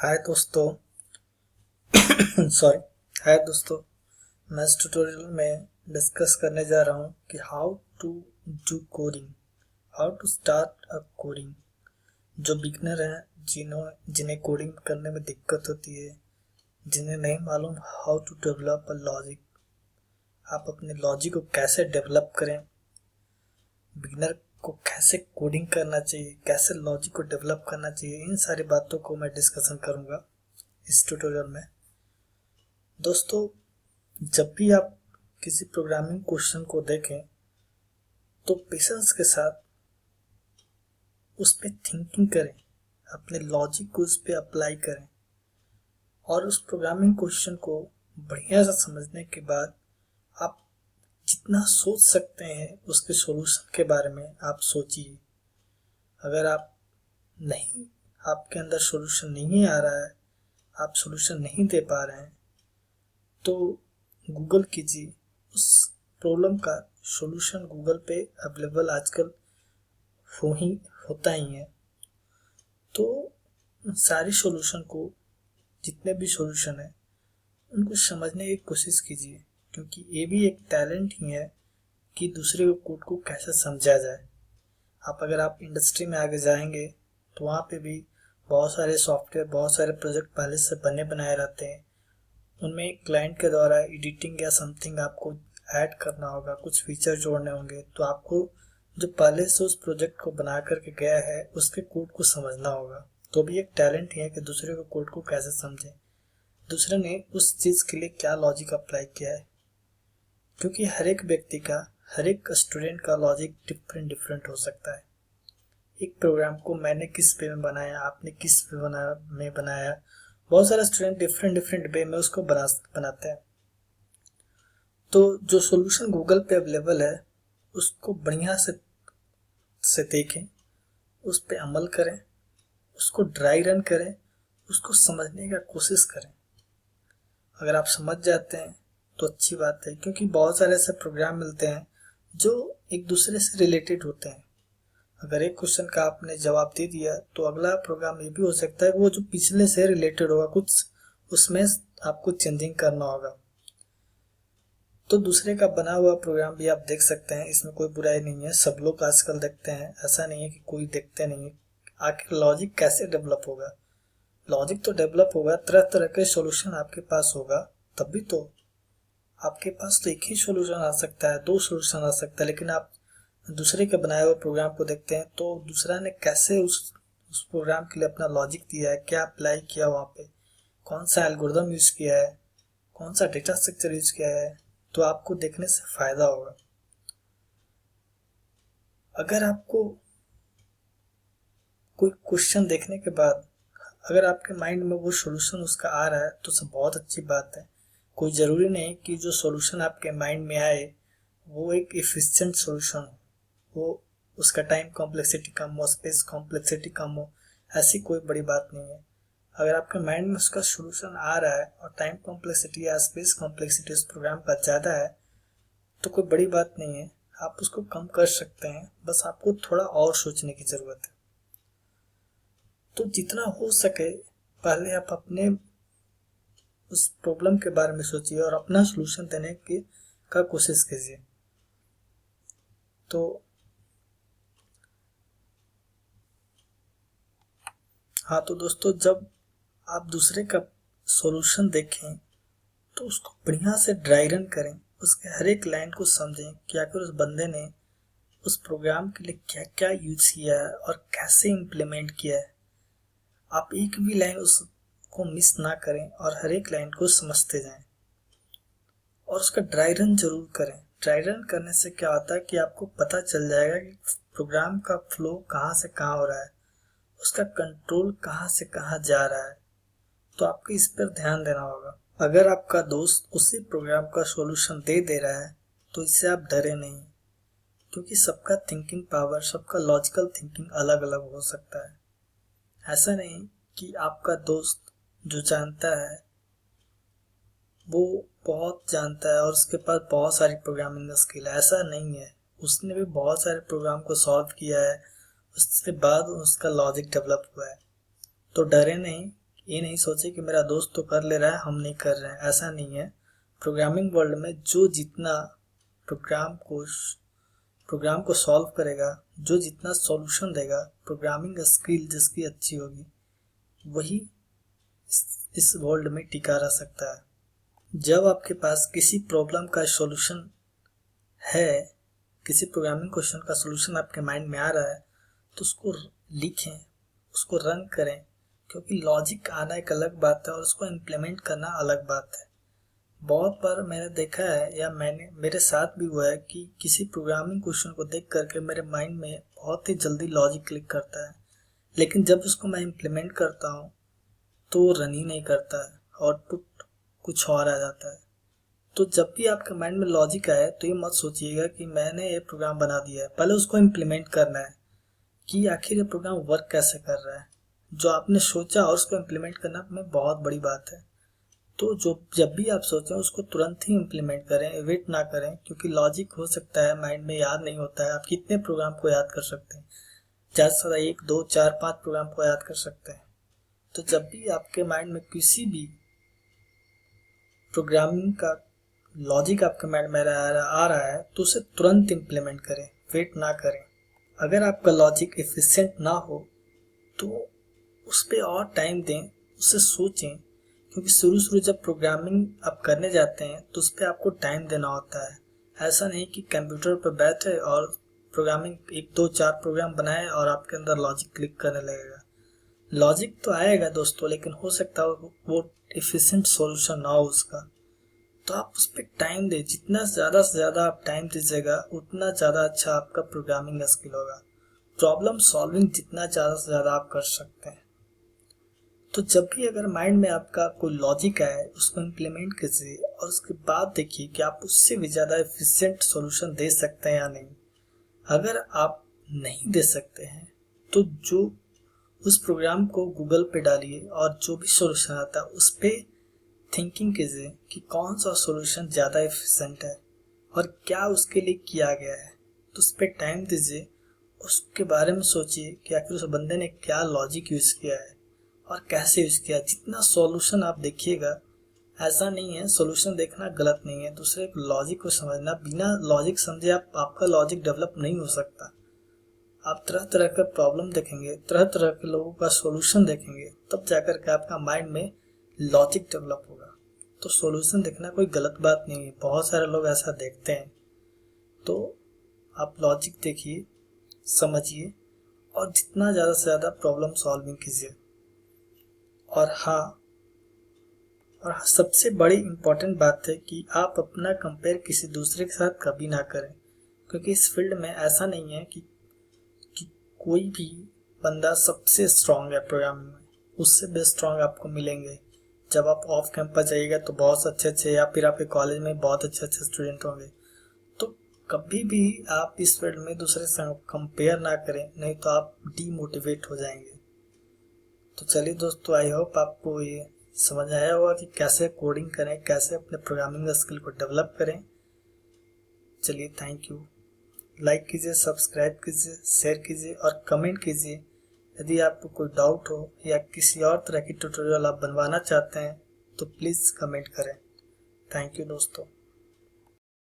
हाय दोस्तों। सॉरी। हाय दोस्तों, मैं इस ट्यूटोरियल में डिस्कस करने जा रहा हूँ कि how to do coding, how to start a coding. जो बिगनर हैं, जिन्हें कोडिंग करने में दिक्कत होती है, जिन्हें नहीं मालूम how to develop a logic, आप अपने लॉजिक को कैसे डेवलप करें, बिगनर को कैसे कोडिंग करना चाहिए, कैसे लॉजिक को डेवलप करना चाहिए, इन सारी बातों को मैं डिस्कशन करूँगा इस ट्यूटोरियल में। दोस्तों, जब भी आप किसी प्रोग्रामिंग क्वेश्चन को देखें तो पेशेंस के साथ उस पर थिंकिंग करें, अपने लॉजिक को उस पर अप्लाई करें और उस प्रोग्रामिंग क्वेश्चन को बढ़िया से समझने के बाद आप जितना सोच सकते हैं उसके सॉल्यूशन के बारे में आप सोचिए। अगर नहीं आपके अंदर सॉल्यूशन नहीं आ रहा है, आप सॉल्यूशन नहीं दे पा रहे हैं, तो गूगल कीजिए। उस प्रॉब्लम का सॉल्यूशन गूगल पे अवेलेबल आजकल होता ही है। तो सारे सॉल्यूशन को, जितने भी सॉल्यूशन है, उनको समझने की कोशिश कीजिए, क्योंकि ये भी एक टैलेंट ही है कि दूसरे को कोड को कैसे समझा जाए। अगर आप इंडस्ट्री में आगे जाएंगे तो वहाँ पे भी बहुत सारे सॉफ्टवेयर, बहुत सारे प्रोजेक्ट पहले से बने बनाए रहते हैं। उनमें क्लाइंट के द्वारा एडिटिंग या समथिंग आपको ऐड करना होगा, कुछ फीचर जोड़ने होंगे, तो आपको जो पहले से उस प्रोजेक्ट को बना करके गया है उसके कोड को समझना होगा। तो भी एक टैलेंट ही है कि दूसरे को कोड को कैसे समझे, दूसरे ने उस चीज़ के लिए क्या लॉजिक अप्लाई किया है, क्योंकि हर एक व्यक्ति का, हर एक स्टूडेंट का लॉजिक डिफरेंट डिफरेंट हो सकता है। एक प्रोग्राम को मैंने किस वे में बनाया, आपने किस वे में बनाया, बहुत सारे स्टूडेंट डिफरेंट डिफरेंट वे में उसको बनाते हैं। तो जो सॉल्यूशन गूगल पे अवेलेबल है उसको बढ़िया से देखें, उस पे अमल करें, उसको ड्राई रन करें, उसको समझने का कोशिश करें। अगर आप समझ जाते हैं तो अच्छी बात है, क्योंकि बहुत सारे ऐसे प्रोग्राम मिलते हैं जो एक दूसरे से रिलेटेड होते हैं। अगर एक क्वेश्चन का आपने जवाब दे दिया तो अगला प्रोग्राम ये भी हो सकता है वो जो पिछले से रिलेटेड होगा, कुछ उसमें आपको चेंजिंग करना होगा। तो दूसरे का बना हुआ प्रोग्राम भी आप देख सकते हैं, इसमें कोई बुराई नहीं है। सब लोग आजकल देखते हैं, ऐसा नहीं है कि कोई देखते नहीं है। आखिर लॉजिक कैसे डेवलप होगा? लॉजिक तो डेवलप होगा, तरह तरह के सॉल्यूशन आपके पास होगा, तभी तो आपके पास तो एक ही सॉल्यूशन आ सकता है, दो सॉल्यूशन आ सकता है। लेकिन आप दूसरे के बनाए हुए प्रोग्राम को देखते हैं तो दूसरा ने कैसे उस प्रोग्राम के लिए अपना लॉजिक दिया है, क्या अप्लाई किया, वहाँ पे कौन सा एल्गोरिदम यूज किया है, कौन सा डेटा स्ट्रक्चर यूज किया है, तो आपको देखने से फायदा होगा। अगर आपको कोई क्वेश्चन देखने के बाद अगर आपके माइंड में वो सॉल्यूशन उसका आ रहा है तो सब बहुत अच्छी बात है। कोई ज़रूरी नहीं कि जो सॉल्यूशन आपके माइंड में आए वो एक एफिशिएंट सॉल्यूशन हो, वो उसका टाइम कॉम्प्लेक्सिटी कम हो, स्पेस कॉम्प्लेक्सिटी कम हो, ऐसी कोई बड़ी बात नहीं है। अगर आपके माइंड में उसका सॉल्यूशन आ रहा है और टाइम कॉम्प्लेक्सिटी या स्पेस कॉम्प्लेक्सिटी उस प्रोग्राम का ज़्यादा है तो कोई बड़ी बात नहीं है, आप उसको कम कर सकते हैं। बस आपको थोड़ा और सोचने की ज़रूरत है। तो जितना हो सके पहले आप अपने उस प्रॉब्लम के बारे में सोचिए और अपना सलूशन देने की का कोशिश कीजिए। तो हाँ, तो दोस्तों, जब आप दूसरे का सॉल्यूशन देखें तो उसको बढ़िया से ड्राई रन करें, उसके हर एक लाइन को समझें कि आखिर उस बंदे ने उस प्रोग्राम के लिए क्या क्या यूज किया है और कैसे इम्प्लीमेंट किया है। आप एक भी लाइन उसको मिस ना करें और हर एक लाइन को समझते जाएं और उसका ड्राई रन जरूर करें। ड्राई रन करने से क्या होता है कि आपको पता चल जाएगा कि प्रोग्राम का फ्लो कहाँ से कहाँ हो रहा है, उसका कंट्रोल कहाँ से कहाँ जा रहा है। तो आपको इस पर ध्यान देना होगा। अगर आपका दोस्त उसी प्रोग्राम का सॉल्यूशन दे रहा है तो इससे आप डरे नहीं, क्योंकि सबका थिंकिंग पावर, सबका लॉजिकल थिंकिंग अलग अलग हो सकता है। ऐसा नहीं कि आपका दोस्त जो जानता है वो बहुत जानता है और उसके पास बहुत सारी प्रोग्रामिंग स्किल है, ऐसा नहीं है। उसने भी बहुत सारे प्रोग्राम को सॉल्व किया है, उसके बाद उसका लॉजिक डेवलप हुआ है। तो डरे नहीं, ये नहीं सोचे कि मेरा दोस्त तो कर ले रहा है, हम नहीं कर रहे हैं। ऐसा नहीं है। प्रोग्रामिंग वर्ल्ड में जो जितना प्रोग्राम को सॉल्व करेगा, जो जितना सॉल्यूशन देगा, प्रोग्रामिंग स्किल जिसकी अच्छी होगी, वही इस वर्ल्ड में टिका रह सकता है। जब आपके पास किसी प्रॉब्लम का सॉल्यूशन है, किसी प्रोग्रामिंग क्वेश्चन का सॉल्यूशन आपके माइंड में आ रहा है, तो उसको लिखें, उसको रन करें, क्योंकि लॉजिक आना एक अलग बात है और उसको इम्प्लीमेंट करना अलग बात है। बहुत बार मैंने देखा है, या मेरे साथ भी हुआ है कि किसी प्रोग्रामिंग क्वेश्चन को देख करके मेरे माइंड में बहुत ही जल्दी लॉजिक क्लिक करता है, लेकिन जब उसको मैं इम्प्लीमेंट करता हूँ तो रन ही नहीं करता है, आउटपुट कुछ और आ जाता है। तो जब भी आपके माइंड में लॉजिक आए तो ये मत सोचिएगा कि मैंने ये प्रोग्राम बना दिया है, पहले उसको इम्प्लीमेंट करना है कि आखिर ये प्रोग्राम वर्क कैसे कर रहा है। जो आपने सोचा और उसको इम्प्लीमेंट करना में बहुत बड़ी बात है। तो जब भी आप सोचें उसको तुरंत ही इम्प्लीमेंट करें, वेट ना करें, क्योंकि लॉजिक हो सकता है माइंड में याद नहीं होता है। आप कितने प्रोग्राम को याद कर सकते हैं? ज़्यादा से ज़्यादा 1, 2, 4, 5 प्रोग्राम को याद कर सकते हैं। तो जब भी आपके माइंड में किसी भी प्रोग्रामिंग का लॉजिक आपके माइंड में आ रहा है तो उसे तुरंत इम्प्लीमेंट करें, वेट ना करें। अगर आपका लॉजिक एफिशिएंट ना हो तो उस पर और टाइम दें, उससे सोचें, क्योंकि शुरू जब प्रोग्रामिंग आप करने जाते हैं तो उस पर आपको टाइम देना होता है। ऐसा नहीं कि कंप्यूटर पर बैठे और प्रोग्रामिंग 1, 2, 4 प्रोग्राम बनाए और आपके अंदर लॉजिक क्लिक करने लगेगा। लॉजिक तो आएगा दोस्तों, लेकिन हो सकता है वो एफिशिएंट सॉल्यूशन ना हो उसका। तो आप उस पर टाइम दें, जितना ज़्यादा से ज़्यादा आप टाइम दीजिएगा उतना ज़्यादा अच्छा आपका प्रोग्रामिंग स्किल होगा। प्रॉब्लम सॉल्विंग जितना ज़्यादा से ज़्यादा आप कर सकते हैं। तो जब भी अगर माइंड में आपका कोई लॉजिक आए उसको इम्प्लीमेंट कीजिए और उसके बाद देखिए कि आप उससे भी ज़्यादा एफिशिएंट सॉल्यूशन दे सकते हैं या नहीं। अगर आप नहीं दे सकते हैं तो जो उस प्रोग्राम को गूगल पे डालिए और जो भी सॉल्यूशन आता है उस पर थिंकिंग कीजिए कि कौन सा सॉल्यूशन ज़्यादा एफिशिएंट है और क्या उसके लिए किया गया है। तो उस पर टाइम दीजिए, उसके बारे में सोचिए कि आखिर उस बंदे ने क्या लॉजिक यूज़ किया है और कैसे यूज़ किया। जितना सॉल्यूशन आप देखिएगा, ऐसा नहीं है सॉल्यूशन देखना गलत नहीं है, दूसरे लॉजिक को समझना, बिना लॉजिक समझे आपका लॉजिक डेवलप नहीं हो सकता। आप तरह तरह का प्रॉब्लम देखेंगे, तरह तरह के लोगों का सॉल्यूशन देखेंगे, तब जाकर के आपका माइंड में लॉजिक डेवलप होगा। तो सॉल्यूशन देखना कोई गलत बात नहीं है, बहुत सारे लोग ऐसा देखते हैं। तो आप लॉजिक देखिए, समझिए और जितना ज़्यादा से ज़्यादा प्रॉब्लम सॉल्विंग कीजिए। और सबसे बड़ी इम्पोर्टेंट बात है कि आप अपना कंपेयर किसी दूसरे के साथ कभी ना करें, क्योंकि इस फील्ड में ऐसा नहीं है कि कोई भी बंदा सबसे स्ट्रांग है प्रोग्रामिंग में, उससे भी स्ट्रांग आपको मिलेंगे। जब आप ऑफ कैंपस जाइएगा तो बहुत अच्छे या फिर आपके कॉलेज में बहुत अच्छे स्टूडेंट होंगे। तो कभी भी आप इस फील्ड में दूसरे से कंपेयर ना करें, नहीं तो आप डीमोटिवेट हो जाएंगे। तो चलिए दोस्तों, आई होप आपको ये समझ आया होगा कि कैसे कोडिंग करें, कैसे अपने प्रोग्रामिंग स्किल को डेवलप करें। चलिए, थैंक यू। लाइक कीजिए, सब्सक्राइब कीजिए, शेयर कीजिए और कमेंट कीजिए। यदि आपको कोई डाउट हो या किसी और तरह की ट्यूटोरियल आप बनवाना चाहते हैं तो प्लीज़ कमेंट करें। थैंक यू दोस्तों।